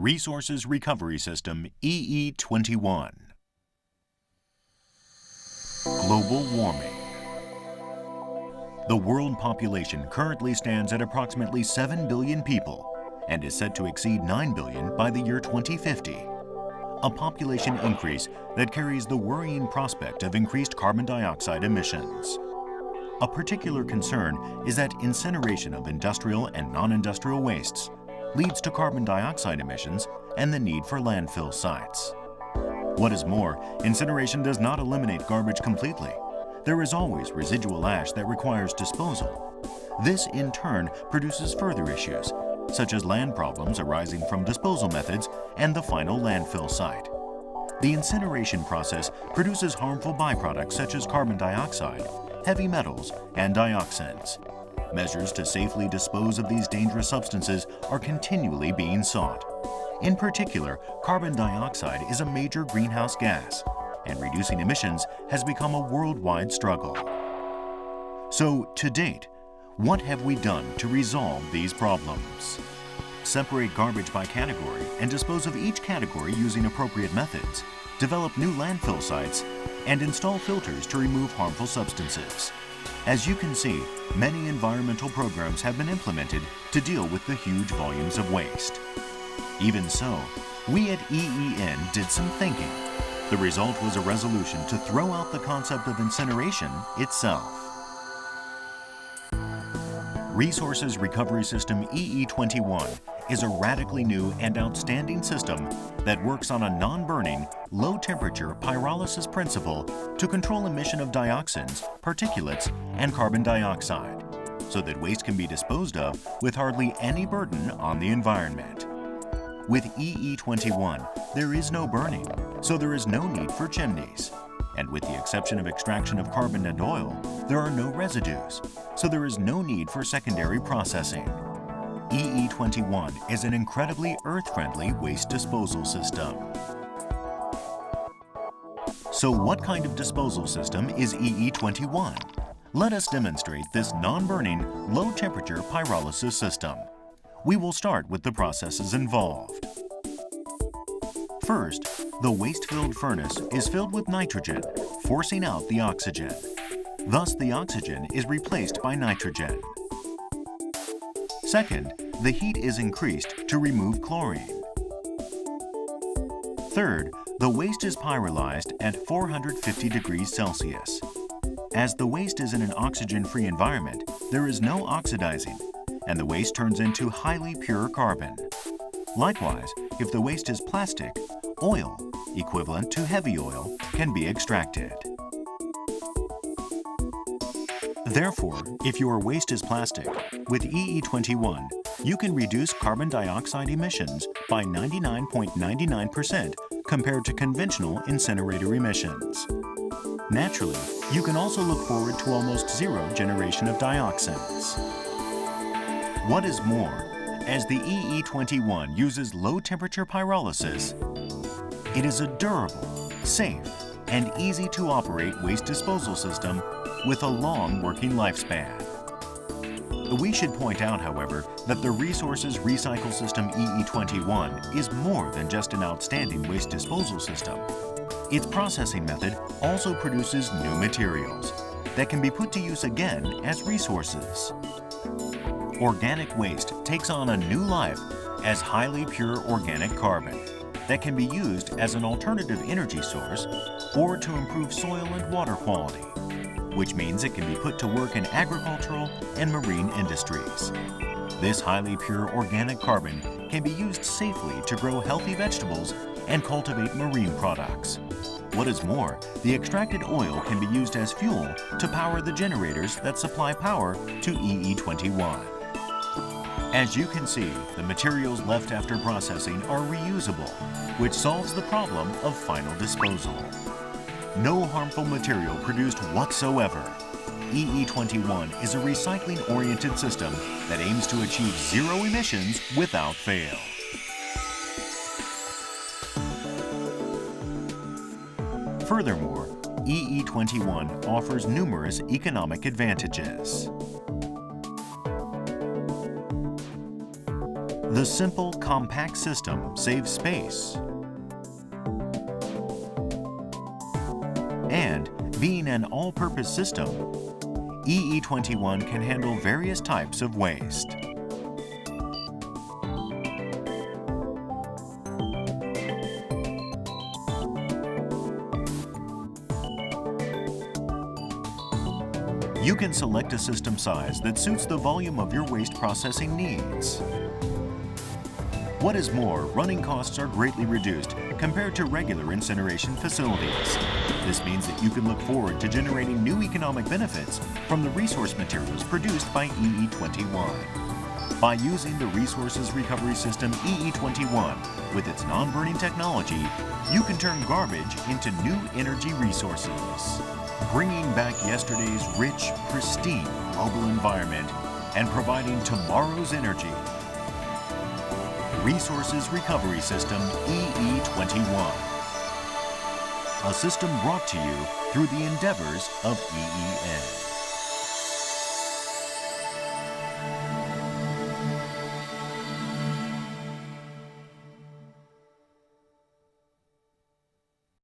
Resources Recovery System EE21. Global warming. The world population currently stands at approximately 7 billion people and is set to exceed 9 billion by the year 2050. A population increase that carries the worrying prospect of increased carbon dioxide emissions. A particular concern is that incineration of industrial and non-industrial wastes leads to carbon dioxide emissions and the need for landfill sites. What is more, incineration does not eliminate garbage completely. There is always residual ash that requires disposal. This, in turn, produces further issues, such as land problems arising from disposal methods and the final landfill site. The incineration process produces harmful byproducts such as carbon dioxide, heavy metals, and dioxins. Measures to safely dispose of these dangerous substances are continually being sought. In particular, carbon dioxide is a major greenhouse gas, and reducing emissions has become a worldwide struggle. So, to date, what have we done to resolve these problems? Separate garbage by category and dispose of each category using appropriate methods, develop new landfill sites, and install filters to remove harmful substances. As you can see, many environmental programs have been implemented to deal with the huge volumes of waste. Even so, we at EEN did some thinking. The result was a resolution to throw out the concept of incineration itself. Resources Recovery System EE21 is a radically new and outstanding system that works on a non-burning, low-temperature pyrolysis principle to control emission of dioxins, particulates, and carbon dioxide, so that waste can be disposed of with hardly any burden on the environment. With EE21, there is no burning, so there is no need for chimneys. And with the exception of extraction of carbon and oil, there are no residues, so there is no need for secondary processing. EE21 is an incredibly earth-friendly waste disposal system. So what kind of disposal system is EE21? Let us demonstrate this non-burning, low-temperature pyrolysis system. We will start with the processes involved. First, the waste-filled furnace is filled with nitrogen, forcing out the oxygen. Thus, the oxygen is replaced by nitrogen. Second, the heat is increased to remove chlorine. Third, the waste is pyrolyzed at 450 degrees Celsius. As the waste is in an oxygen-free environment, there is no oxidizing, and the waste turns into highly pure carbon. Likewise, if the waste is plastic, oil, equivalent to heavy oil, can be extracted. Therefore, if your waste is plastic, with EE21, you can reduce carbon dioxide emissions by 99.99% compared to conventional incinerator emissions. Naturally, you can also look forward to almost zero generation of dioxins. What is more, as the EE21 uses low-temperature pyrolysis, it is a durable, safe, and easy-to-operate waste disposal system with a long working lifespan. We should point out, however, that the Resources Recycle System EE21 is more than just an outstanding waste disposal system. Its processing method also produces new materials that can be put to use again as resources. Organic waste takes on a new life as highly pure organic carbon that can be used as an alternative energy source or to improve soil and water quality, which means it can be put to work in agricultural and marine industries. This highly pure organic carbon can be used safely to grow healthy vegetables and cultivate marine products. What is more, the extracted oil can be used as fuel to power the generators that supply power to EE21. As you can see, the materials left after processing are reusable, which solves the problem of final disposal. No harmful material produced whatsoever. EE21 is a recycling-oriented system that aims to achieve zero emissions without fail. Furthermore, EE21 offers numerous economic advantages. The simple, compact system saves space. And being an all-purpose system, EE21 can handle various types of waste. You can select a system size that suits the volume of your waste processing needs. What is more, running costs are greatly reduced compared to regular incineration facilities. This means that you can look forward to generating new economic benefits from the resource materials produced by EE21. By using the Resources Recovery System EE21 with its non-burning technology, you can turn garbage into new energy resources, bringing back yesterday's rich, pristine global environment and providing tomorrow's energy. Resources Recovery System EE21. A system brought to you through the endeavors of EEN.